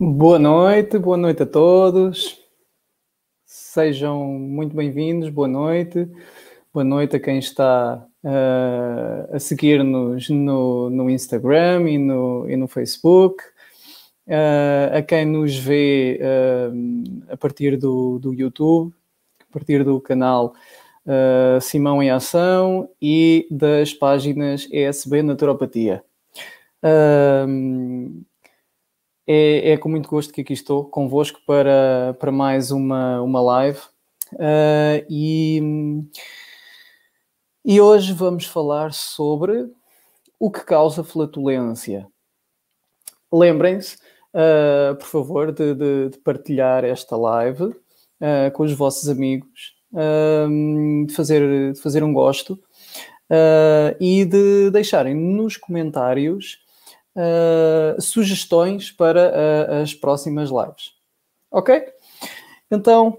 Boa noite a todos. Sejam muito bem-vindos, boa noite a quem está a seguir-nos no Instagram e no Facebook, a quem nos vê a partir do YouTube, a partir do canal Simão em Ação e das páginas ESB Naturopatia. É com muito gosto que aqui estou convosco para mais uma live. E hoje vamos falar sobre o que causa flatulência. Lembrem-se, por favor, de partilhar esta live com os vossos amigos, de fazer um gosto e de deixarem nos comentários sugestões para as próximas lives. Ok? Então,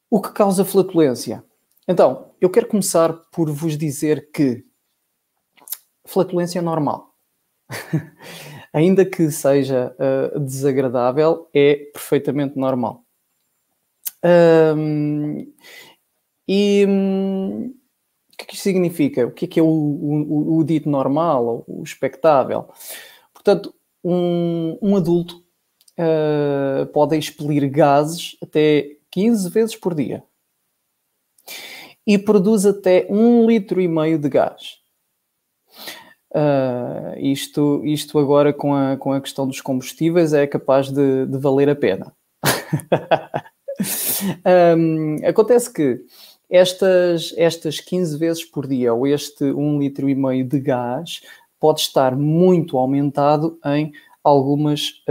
o que causa flatulência? Então, eu quero começar por vos dizer que flatulência é normal. Ainda que seja desagradável, é perfeitamente normal. O que isto significa? O que é o dito normal, ou o expectável? Portanto, um adulto pode expelir gases até 15 vezes por dia e produz até 1,5 litro de gás. Isto agora com a questão dos combustíveis é capaz de valer a pena. Acontece que estas 15 vezes por dia, ou este 1,5 litro de gás, pode estar muito aumentado em algumas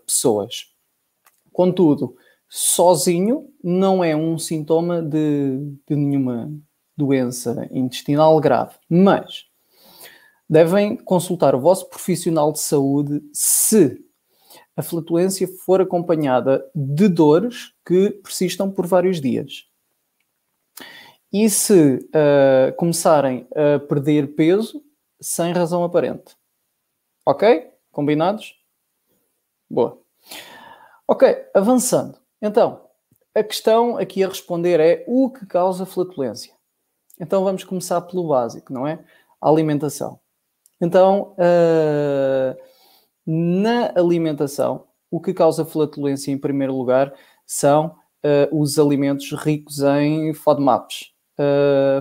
pessoas. Contudo, sozinho não é um sintoma de nenhuma doença intestinal grave, mas devem consultar o vosso profissional de saúde se a flatulência for acompanhada de dores que persistam por vários dias. E se começarem a perder peso sem razão aparente. Ok? Combinados? Boa. Ok, avançando. Então, a questão aqui a responder é o que causa flatulência? Então vamos começar pelo básico, não é? A alimentação. Então, na alimentação, o que causa flatulência em primeiro lugar são os alimentos ricos em FODMAPs.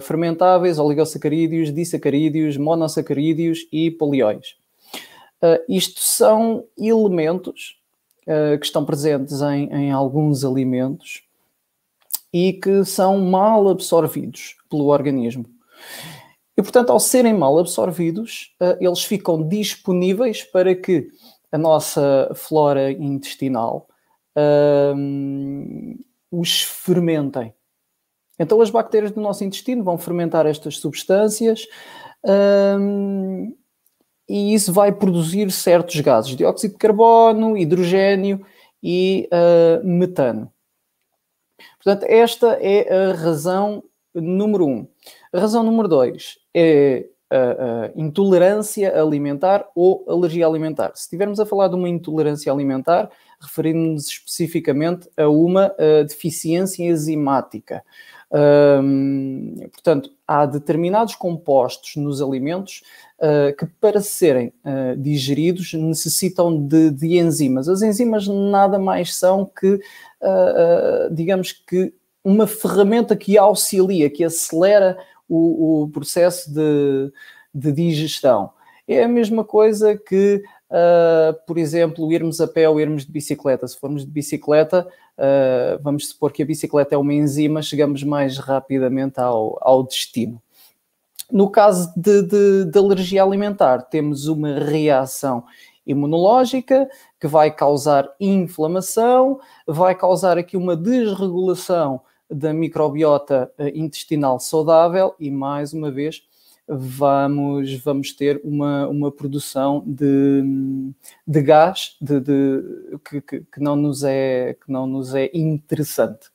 Fermentáveis, oligosacarídeos, disacarídeos, monossacarídeos e polióis. Isto são elementos que estão presentes em alguns alimentos e que são mal absorvidos pelo organismo. E, portanto, ao serem mal absorvidos, eles ficam disponíveis para que a nossa flora intestinal os fermentem. Então, as bactérias do nosso intestino vão fermentar estas substâncias e isso vai produzir certos gases, dióxido de carbono, hidrogênio e metano. Portanto, esta é a razão número 1. A razão número 2 é a intolerância alimentar ou alergia alimentar. Se estivermos a falar de uma intolerância alimentar, referimos-nos especificamente a uma deficiência enzimática. Portanto, há determinados compostos nos alimentos que, para serem digeridos, necessitam de enzimas. As enzimas nada mais são que, digamos que, uma ferramenta que auxilia, que acelera o processo de digestão. É a mesma coisa que, por exemplo, irmos a pé ou irmos de bicicleta. Se formos de bicicleta, vamos supor que a bicicleta é uma enzima, chegamos mais rapidamente ao destino. No caso de alergia alimentar, temos uma reação imunológica que vai causar inflamação, vai causar aqui uma desregulação da microbiota intestinal saudável e, mais uma vez, vamos ter uma produção de gás que não nos é interessante.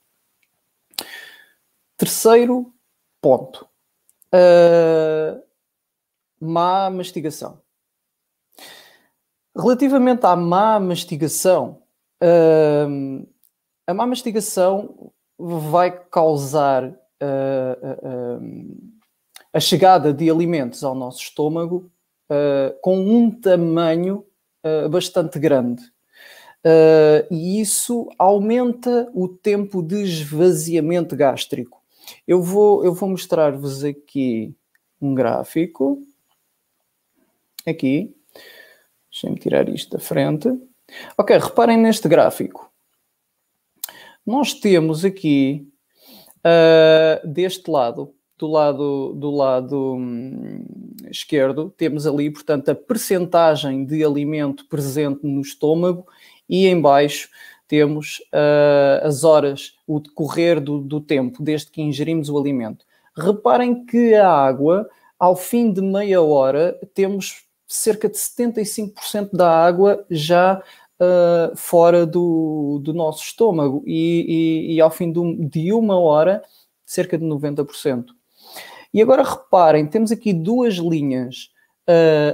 Terceiro ponto. Má mastigação. Relativamente à má mastigação, a má mastigação vai causar a chegada de alimentos ao nosso estômago com um tamanho bastante grande. E isso aumenta o tempo de esvaziamento gástrico. Eu vou mostrar-vos aqui um gráfico. Aqui. Deixem-me tirar isto da frente. Ok, reparem neste gráfico. Nós temos aqui, deste lado, do lado esquerdo, temos ali, portanto, a percentagem de alimento presente no estômago e em baixo temos as horas, o decorrer do tempo, desde que ingerimos o alimento. Reparem que a água, ao fim de meia hora, temos cerca de 75% da água já fora do nosso estômago e ao fim de uma hora, cerca de 90%. E agora reparem, temos aqui duas linhas.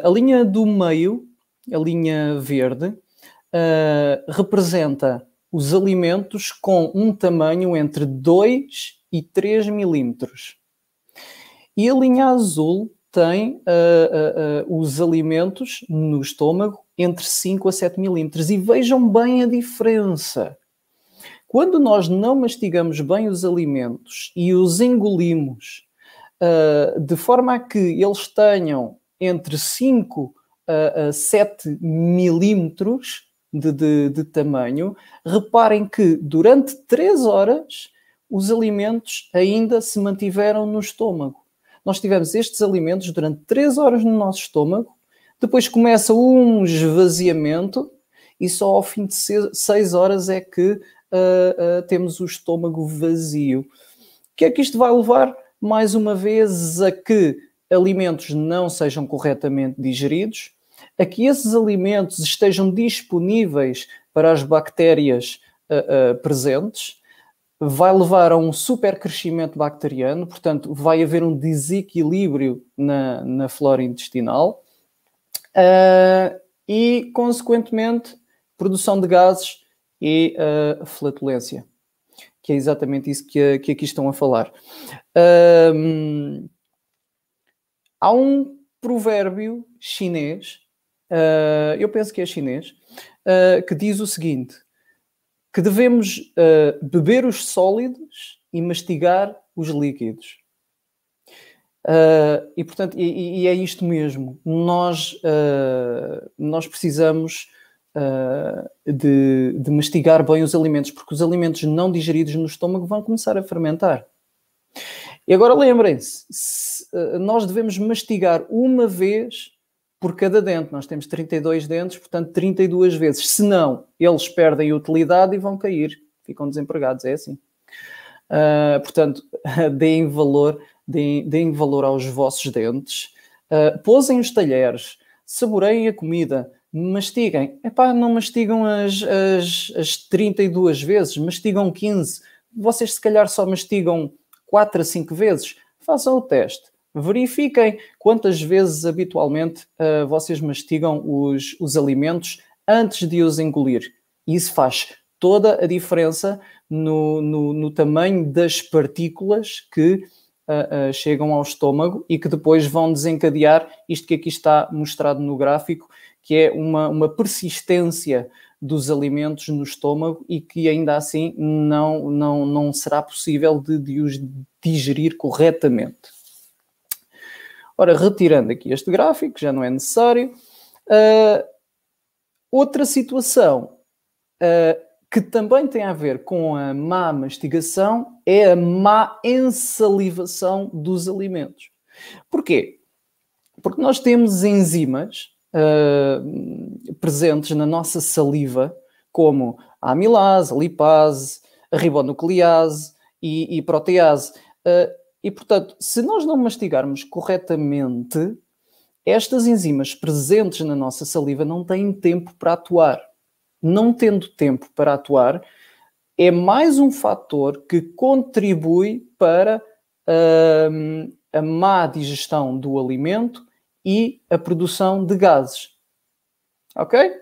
A linha do meio, a linha verde, representa os alimentos com um tamanho entre 2 e 3 milímetros. E a linha azul tem os alimentos no estômago entre 5 a 7 milímetros. E vejam bem a diferença. Quando nós não mastigamos bem os alimentos e os engolimos de forma a que eles tenham entre 5 a 7 milímetros de tamanho, reparem que durante 3 horas os alimentos ainda se mantiveram no estômago. Nós tivemos estes alimentos durante 3 horas no nosso estômago, depois começa um esvaziamento e só ao fim de 6 horas é que temos o estômago vazio. O que é que isto vai levar? Mais uma vez a que alimentos não sejam corretamente digeridos, a que esses alimentos estejam disponíveis para as bactérias presentes, vai levar a um supercrescimento bacteriano, portanto, vai haver um desequilíbrio na flora intestinal e, consequentemente, produção de gases e flatulência, que é exatamente isso que aqui estão a falar. Há um provérbio chinês, eu penso que é chinês, que diz o seguinte: que devemos beber os sólidos e mastigar os líquidos. E portanto, é isto mesmo. Nós precisamos de mastigar bem os alimentos, porque os alimentos não digeridos no estômago vão começar a fermentar. E agora lembrem-se, nós devemos mastigar uma vez por cada dente. Nós temos 32 dentes, portanto 32 vezes. Senão, eles perdem utilidade e vão cair. Ficam desempregados, é assim. Portanto, deem valor aos vossos dentes. Pousem os talheres, saboreiem a comida, mastiguem. Epá, não mastigam as 32 vezes, mastigam 15. Vocês se calhar só mastigam 4 a 5 vezes. Façam o teste. Verifiquem quantas vezes habitualmente vocês mastigam os alimentos antes de os engolir. Isso faz toda a diferença no tamanho das partículas que chegam ao estômago e que depois vão desencadear isto que aqui está mostrado no gráfico, que é uma persistência dos alimentos no estômago e que ainda assim não será possível de os digerir corretamente. Ora, retirando aqui este gráfico, já não é necessário. Outra situação que também tem a ver com a má mastigação é a má ensalivação dos alimentos. Porquê? Porque nós temos enzimas presentes na nossa saliva, como a amilase, a lipase, a ribonuclease e protease. E, portanto, se nós não mastigarmos corretamente, estas enzimas presentes na nossa saliva não têm tempo para atuar. Não tendo tempo para atuar, é mais um fator que contribui para a má digestão do alimento e a produção de gases. Ok?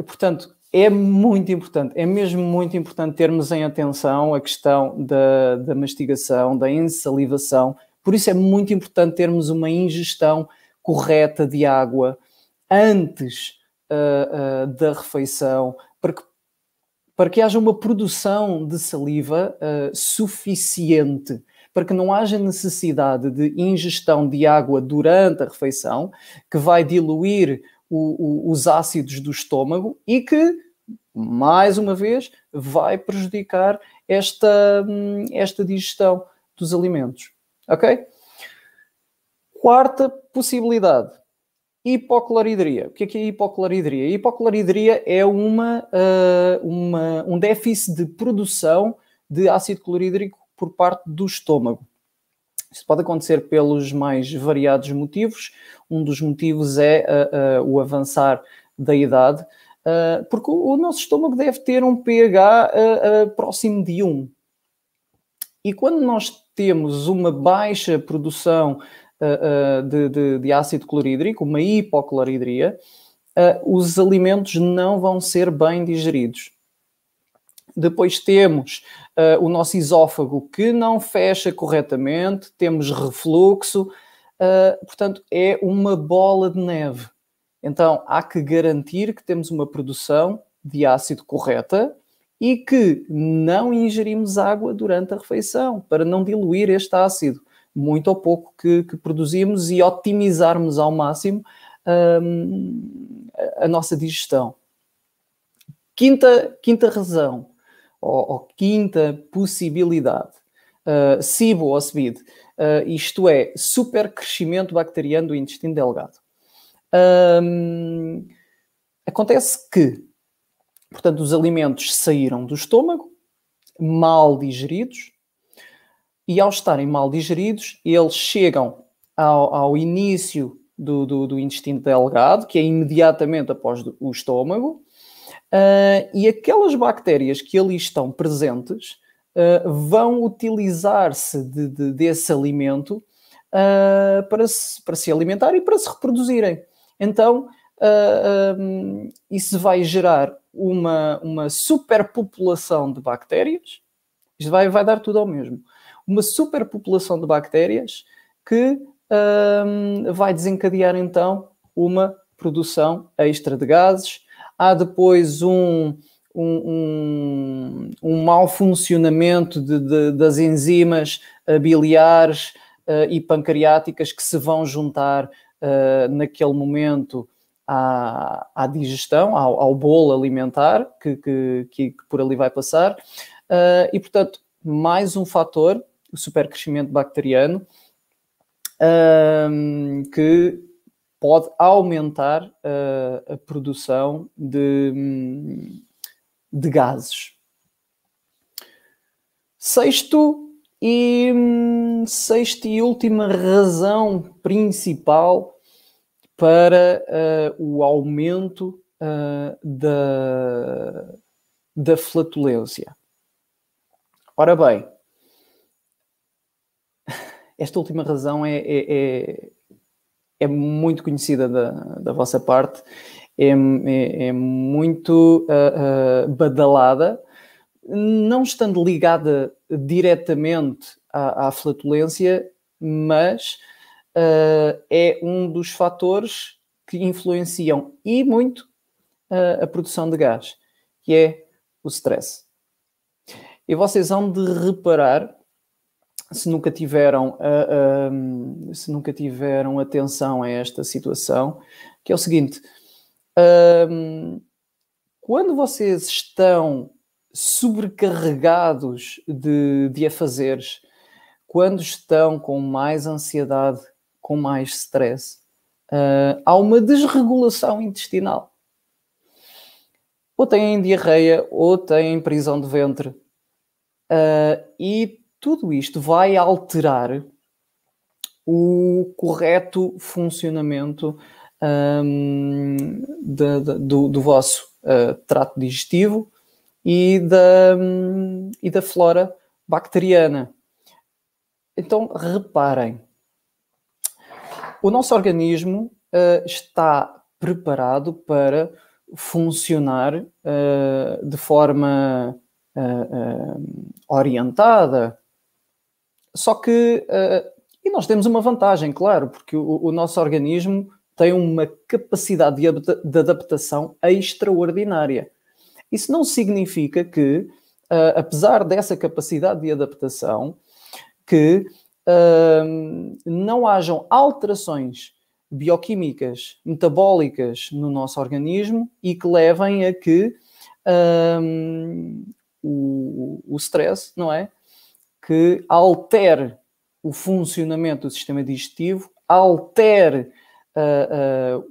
Portanto, é muito importante, é mesmo muito importante termos em atenção a questão da mastigação, da ensalivação. Por isso é muito importante termos uma ingestão correta de água antes da refeição, para que haja uma produção de saliva suficiente, para que não haja necessidade de ingestão de água durante a refeição, que vai diluir os ácidos do estômago e que, mais uma vez, vai prejudicar esta digestão dos alimentos. Ok? Quarta possibilidade. Hipocloridria. O que é hipocloridria? A hipocloridria é um déficit de produção de ácido clorídrico por parte do estômago. Isso pode acontecer pelos mais variados motivos. Um dos motivos é o avançar da idade, porque o nosso estômago deve ter um pH próximo de 1. E quando nós temos uma baixa produção de ácido clorídrico, uma hipocloridria, os alimentos não vão ser bem digeridos. Depois temos o nosso esófago que não fecha corretamente, temos refluxo, portanto é uma bola de neve. Então há que garantir que temos uma produção de ácido correta e que não ingerimos água durante a refeição para não diluir este ácido, muito ou pouco que produzimos, e otimizarmos ao máximo a nossa digestão. Quinta razão, ou quinta possibilidade, SIBO ou SBID, isto é, supercrescimento bacteriano do intestino delgado. Acontece que, portanto, os alimentos saíram do estômago, mal digeridos, e ao estarem mal digeridos, eles chegam ao início do intestino delgado, que é imediatamente após o estômago, e aquelas bactérias que ali estão presentes vão utilizar-se desse alimento para se alimentar e para se reproduzirem. Então, isso vai gerar uma superpopulação de bactérias. Isto vai dar tudo ao mesmo. Uma superpopulação de bactérias que vai desencadear então uma produção extra de gases. Há depois um mau funcionamento das enzimas biliares e pancreáticas que se vão juntar naquele momento à digestão, ao bolo alimentar que por ali vai passar. E, portanto, mais um fator, o supercrescimento bacteriano, que pode aumentar a produção de gases. Sexta e última razão principal para o aumento da flatulência. Ora bem, esta última razão é muito conhecida da vossa parte, é muito badalada, não estando ligada diretamente à flatulência, mas é um dos fatores que influenciam e muito a produção de gás, que é o stress. E vocês hão de reparar, se nunca tiveram atenção a esta situação, que é o seguinte: quando vocês estão sobrecarregados de afazeres, quando estão com mais ansiedade, com mais stress, há uma desregulação intestinal. Ou têm diarreia, ou têm prisão de ventre. E tudo isto vai alterar o correto funcionamento do vosso trato digestivo e da flora bacteriana. Então, reparem, o nosso organismo está preparado para funcionar de forma orientada. Só que, e nós temos uma vantagem, claro, porque o nosso organismo tem uma capacidade de adaptação extraordinária. Isso não significa que, apesar dessa capacidade de adaptação, que não hajam alterações bioquímicas, metabólicas no nosso organismo e que levem a que o stress, não é? Que altere o funcionamento do sistema digestivo, altere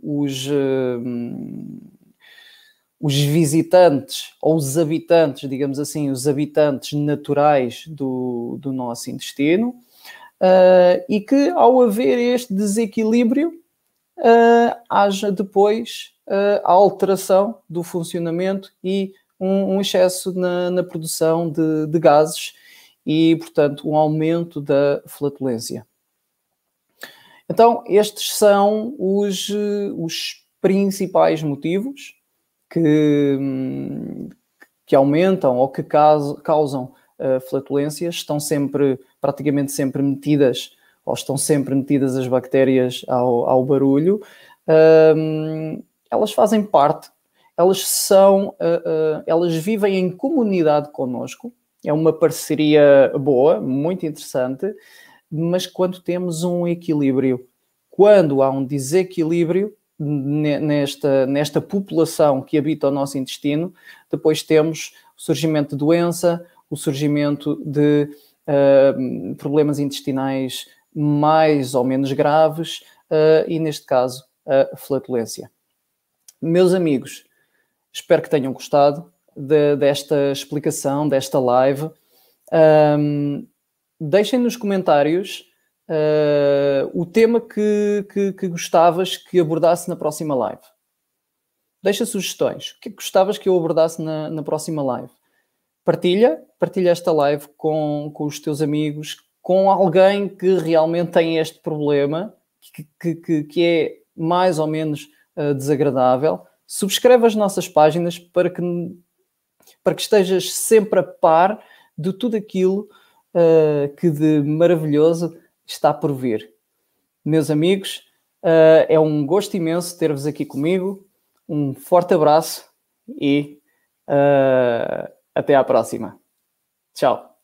os visitantes ou os habitantes, digamos assim, os habitantes naturais do nosso intestino, e que ao haver este desequilíbrio haja depois a alteração do funcionamento e um excesso na produção de gases e, portanto, um aumento da flatulência. Então, estes são os principais motivos que aumentam ou que causam flatulências. Estão praticamente sempre metidas, ou estão sempre metidas as bactérias ao barulho. Elas fazem parte, elas vivem em comunidade connosco. É uma parceria boa, muito interessante, mas quando temos um equilíbrio, quando há um desequilíbrio nesta população que habita o nosso intestino, depois temos o surgimento de doença, o surgimento de problemas intestinais mais ou menos graves e, neste caso, a flatulência. Meus amigos, espero que tenham gostado desta explicação, desta live. Deixem nos comentários o tema que gostavas que abordasse na próxima live. Deixa sugestões. O que gostavas que eu abordasse na próxima live? Partilha esta live com os teus amigos, com alguém que realmente tem este problema, que é mais ou menos desagradável. Subscreve as nossas páginas para que estejas sempre a par de tudo aquilo que de maravilhoso está por vir. Meus amigos, é um gosto imenso ter-vos aqui comigo. Um forte abraço e até à próxima. Tchau.